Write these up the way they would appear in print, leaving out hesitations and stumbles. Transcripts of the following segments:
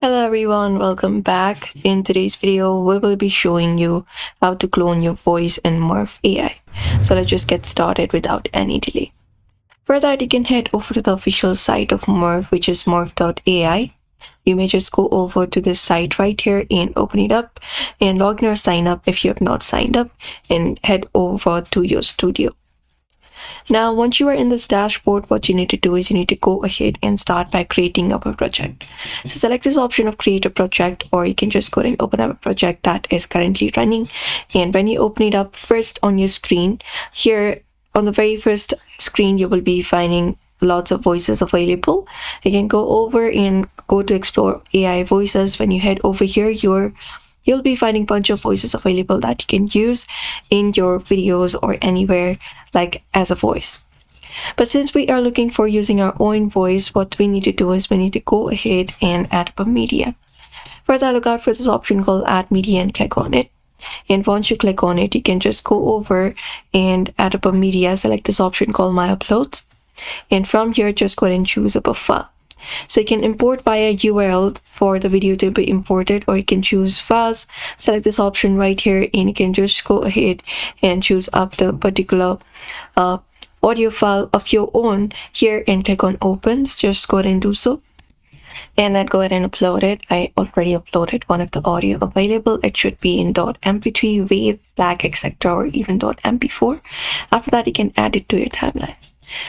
Hello everyone, welcome back. In today's video, we will be showing you how to clone your voice in Murf AI. So let's just get started without any delay. For that, you can head over to the official site of Murf, which is murf.ai. You may just go over to this site right here and open it up and log in or sign up if you have not signed up and head over to your studio. Now, once you are in this dashboard, what you need to do is you need to go ahead and start by creating up a project. So select this option of create a project, or you can just go and open up a project that is currently running. And when you open it up first on your screen, here on the very first screen, you will be finding lots of voices available. You can go over and go to explore AI voices. When you head over here, you'll be finding a bunch of voices available that you can use in your videos or anywhere like as a voice. But since we are looking for using our own voice, what we need to do is we need to go ahead and add up a media. For that, look out for this option called add media and click on it. And once you click on it, you can just go over and add up a media, select this option called my uploads. And from here, just go ahead and choose up a file. So you can import via URL for the video to be imported, or you can choose files, select this option right here, and you can just go ahead and choose up the particular audio file of your own here and click on open. Just go ahead and do so. And then go ahead and upload it. I already uploaded one of the audio available. It should be in .mp3, wave, FLAC, etc., or even .mp4. After that, you can add it to your timeline.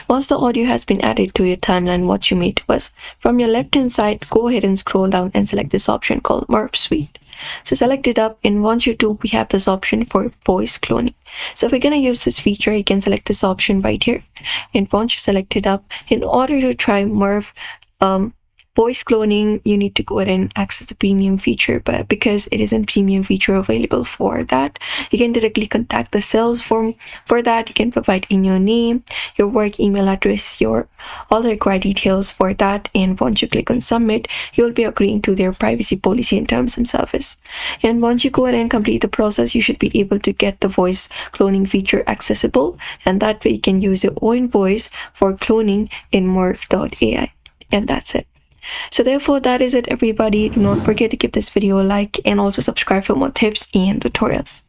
Once the audio has been added to your timeline, what you may do is from your left hand side, go ahead and scroll down and select this option called Murf Suite. So select it up, and once you do, we have this option for voice cloning. So if we're going to use this feature, you can select this option right here. And once you select it up, in order to try Murf voice cloning, you need to go ahead and access the premium feature, but because it isn't premium feature available for that, you can directly contact the sales form. For that, you can provide in your name, your work email address, your all the required details for that, and once you click on submit, you'll be agreeing to their privacy policy and terms and service. And once you go ahead and complete the process, you should be able to get the voice cloning feature accessible, and that way you can use your own voice for cloning in Murf.ai. And that's it. So therefore, that is it, everybody. Do not forget to give this video a like and also subscribe for more tips and tutorials.